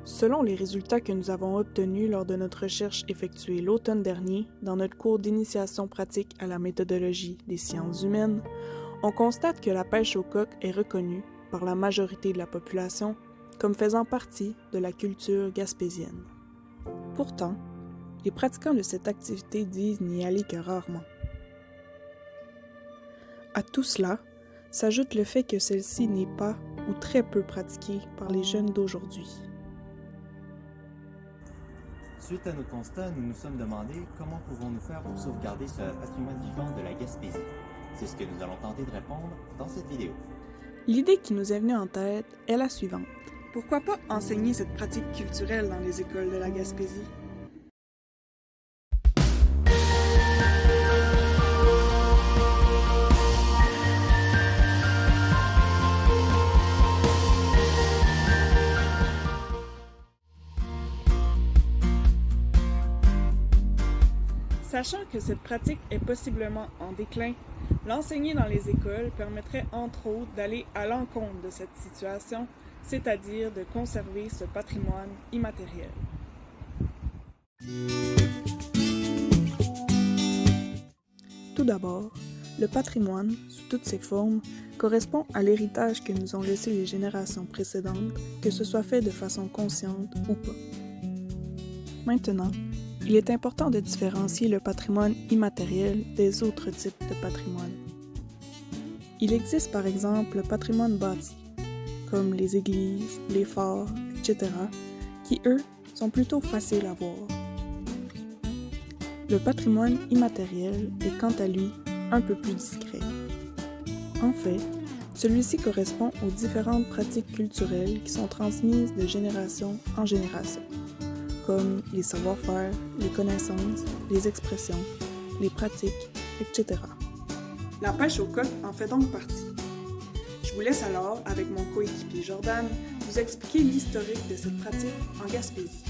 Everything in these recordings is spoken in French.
Selon les résultats que nous avons obtenus lors de notre recherche effectuée l'automne dernier dans notre cours d'initiation pratique à la méthodologie des sciences humaines, on constate que la pêche au coq est reconnue, par la majorité de la population, comme faisant partie de la culture gaspésienne. Pourtant, les pratiquants de cette activité disent n'y aller que rarement. À tout cela, s'ajoute le fait que celle-ci n'est pas ou très peu pratiquée par les jeunes d'aujourd'hui. Suite à nos constats, nous nous sommes demandé comment pouvons-nous faire pour sauvegarder ce patrimoine vivant de la Gaspésie. C'est ce que nous allons tenter de répondre dans cette vidéo. L'idée qui nous est venue en tête est la suivante. Pourquoi pas enseigner cette pratique culturelle dans les écoles de la Gaspésie? Sachant que cette pratique est possiblement en déclin, l'enseigner dans les écoles permettrait entre autres d'aller à l'encontre de cette situation, c'est-à-dire de conserver ce patrimoine immatériel. Tout d'abord, le patrimoine, sous toutes ses formes, correspond à l'héritage que nous ont laissé les générations précédentes, que ce soit fait de façon consciente ou pas. Maintenant, il est important de différencier le patrimoine immatériel des autres types de patrimoine. Il existe par exemple le patrimoine bâti, comme les églises, les forts, etc., qui, eux, sont plutôt faciles à voir. Le patrimoine immatériel est quant à lui un peu plus discret. En fait, celui-ci correspond aux différentes pratiques culturelles qui sont transmises de génération en génération, comme les savoir-faire, les connaissances, les expressions, les pratiques, etc. La pêche au coq en fait donc partie. Je vous laisse alors, avec mon coéquipier Jordan, vous expliquer l'historique de cette pratique en Gaspésie.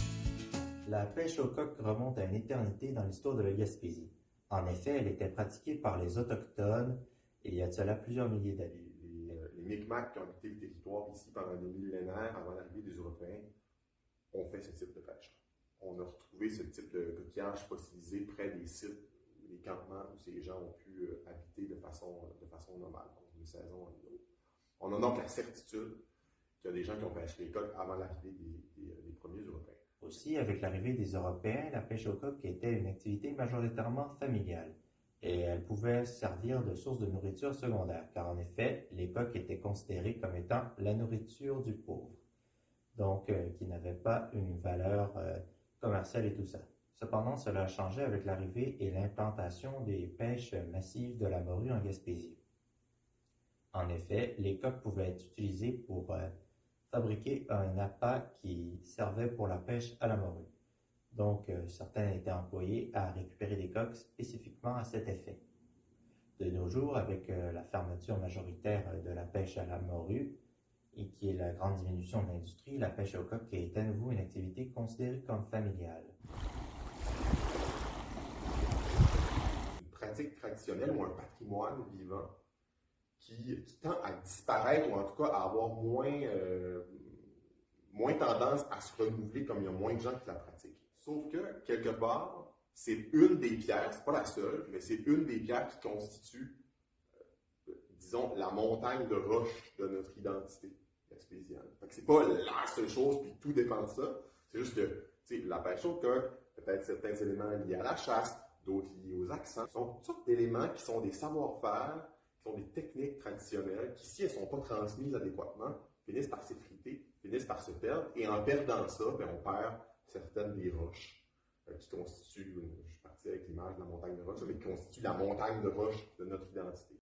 La pêche au coq remonte à une éternité dans l'histoire de la Gaspésie. En effet, elle était pratiquée par les Autochtones il y a de cela plusieurs milliers d'années. Les Micmacs qui ont habité le territoire ici pendant des millénaires avant l'arrivée des Européens ont fait ce type de pêche. On a retrouvé ce type de coquillage fossilisé près des sites, des campements où ces gens ont pu habiter de façon normale, donc d'une saison à une autre. On a donc la certitude qu'il y a des gens qui ont pêché les coqs avant l'arrivée des premiers Européens. Aussi, avec l'arrivée des Européens, la pêche au coq était une activité majoritairement familiale et elle pouvait servir de source de nourriture secondaire, car en effet, les coqs étaient considérés comme étant la nourriture du pauvre, donc qui n'avait pas une valeur commerciale et tout ça. Cependant, cela a changé avec l'arrivée et l'implantation des pêches massives de la morue en Gaspésie. En effet, les coqs pouvaient être utilisés pour fabriquer un appât qui servait pour la pêche à la morue. Donc, certains étaient employés à récupérer des coqs spécifiquement à cet effet. De nos jours, avec la fermeture majoritaire de la pêche à la morue, et qui est la grande diminution de l'industrie, la pêche au coq est à nouveau une activité considérée comme familiale. Une pratique traditionnelle ou un patrimoine vivant qui tend à disparaître ou en tout cas à avoir moins tendance à se renouveler comme il y a moins de gens qui la pratiquent. Sauf que, quelque part, c'est une des pierres, c'est pas la seule, mais c'est une des pierres qui constitue, disons, la montagne de roche de notre identité gaspésienne. Fait que c'est pas la seule chose, puis tout dépend de ça. C'est juste que, tu sais, la pêche au coq, peut-être certains éléments liés à la chasse, d'autres liés aux accents. Ce sont toutes sortes d'éléments qui sont des savoir-faire, qui sont des techniques traditionnelles, qui, si elles ne sont pas transmises adéquatement, finissent par s'effriter, finissent par se perdre, et en perdant ça, bien, on perd certaines des roches qui constituent, je suis parti avec l'image de la montagne de roche, mais qui constituent la montagne de roche de notre identité.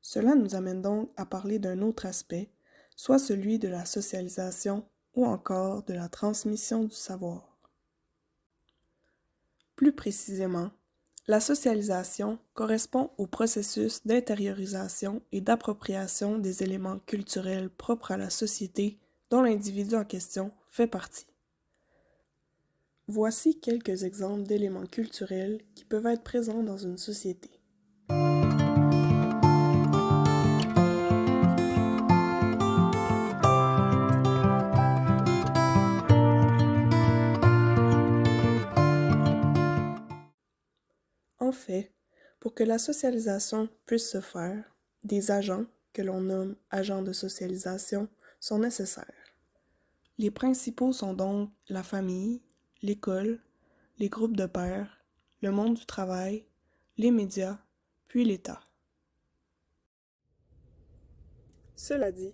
Cela nous amène donc à parler d'un autre aspect, soit celui de la socialisation ou encore de la transmission du savoir. Plus précisément, la socialisation correspond au processus d'intériorisation et d'appropriation des éléments culturels propres à la société dont l'individu en question fait partie. Voici quelques exemples d'éléments culturels qui peuvent être présents dans une société. En fait, pour que la socialisation puisse se faire, des agents, que l'on nomme agents de socialisation, sont nécessaires. Les principaux sont donc la famille, l'école, les groupes de pairs, le monde du travail, les médias, puis l'État. Cela dit,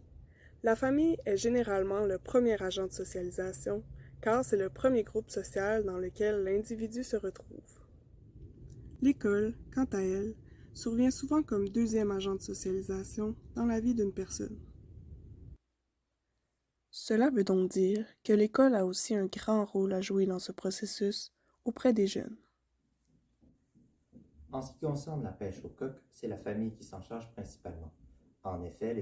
la famille est généralement le premier agent de socialisation car c'est le premier groupe social dans lequel l'individu se retrouve. L'école, quant à elle, survient souvent comme deuxième agent de socialisation dans la vie d'une personne. Cela veut donc dire que l'école a aussi un grand rôle à jouer dans ce processus auprès des jeunes. En ce qui concerne la pêche au coq, c'est la famille qui s'en charge principalement. En effet,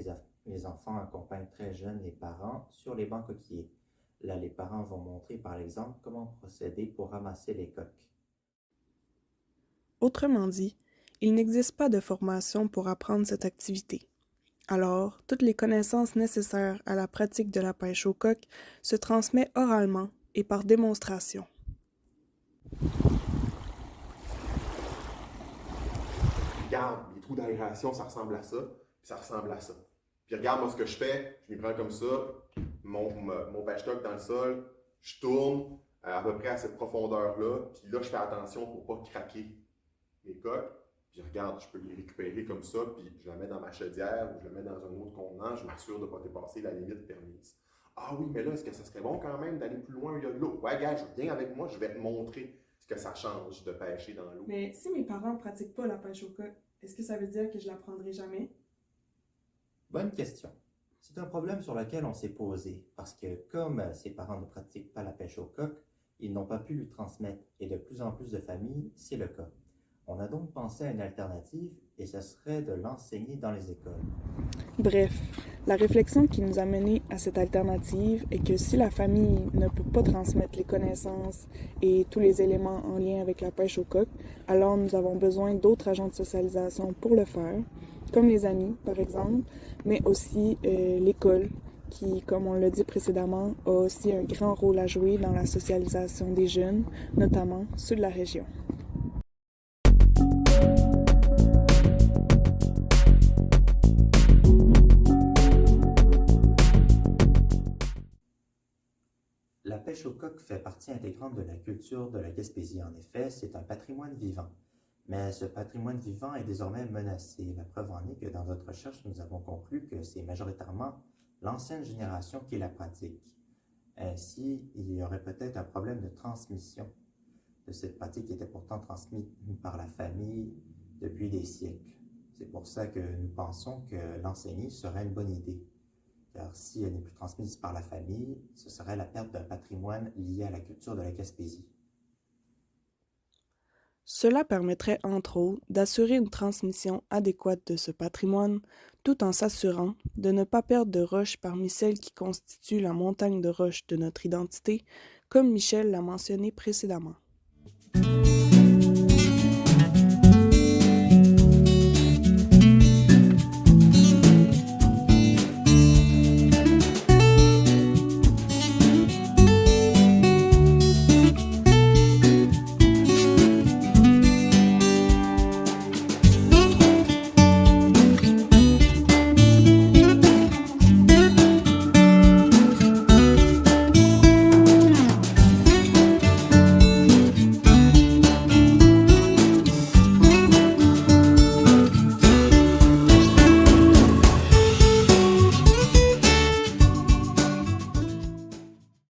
les enfants accompagnent très jeunes les parents sur les bancs coquillers. Là, les parents vont montrer par exemple comment procéder pour ramasser les coques. Autrement dit, il n'existe pas de formation pour apprendre cette activité. Alors, toutes les connaissances nécessaires à la pratique de la pêche au coq se transmettent oralement et par démonstration. Regarde, les trous d'aération, ça ressemble à ça, puis ça ressemble à ça. Puis regarde, moi, ce que je fais, je m'y prends comme ça, mon pêche-coq dans le sol, je tourne à peu près à cette profondeur-là, puis là, je fais attention pour ne pas craquer mes coques. Puis regarde, je peux les récupérer comme ça, puis je la mets dans ma chaudière ou je la mets dans un autre contenant, je m'assure de ne pas dépasser la limite permise. Ah oui, mais là, est-ce que ça serait bon quand même d'aller plus loin? Il y a de l'eau. Ouais, gars, viens avec moi, je vais te montrer ce que ça change de pêcher dans l'eau. Mais si mes parents ne pratiquent pas la pêche au coq, est-ce que ça veut dire que je l'apprendrai jamais? Bonne question. C'est un problème sur lequel on s'est posé, parce que comme ses parents ne pratiquent pas la pêche au coq, ils n'ont pas pu lui transmettre, et de plus en plus de familles, c'est le cas. On a donc pensé à une alternative, et ce serait de l'enseigner dans les écoles. Bref, la réflexion qui nous a menés à cette alternative est que si la famille ne peut pas transmettre les connaissances et tous les éléments en lien avec la pêche au coq, alors nous avons besoin d'autres agents de socialisation pour le faire, comme les amis par exemple, mais aussi l'école qui, comme on l'a dit précédemment, a aussi un grand rôle à jouer dans la socialisation des jeunes, notamment ceux de la région. La pêche au coq fait partie intégrante de la culture de la Gaspésie. En effet, c'est un patrimoine vivant. Mais ce patrimoine vivant est désormais menacé. La preuve en est que dans notre recherche, nous avons conclu que c'est majoritairement l'ancienne génération qui la pratique. Ainsi, il y aurait peut-être un problème de transmission de cette pratique qui était pourtant transmise par la famille depuis des siècles. C'est pour ça que nous pensons que l'enseigner serait une bonne idée. Car si elle n'est plus transmise par la famille, ce serait la perte d'un patrimoine lié à la culture de la Gaspésie. Cela permettrait entre autres d'assurer une transmission adéquate de ce patrimoine tout en s'assurant de ne pas perdre de roches parmi celles qui constituent la montagne de roches de notre identité, comme Michel l'a mentionné précédemment.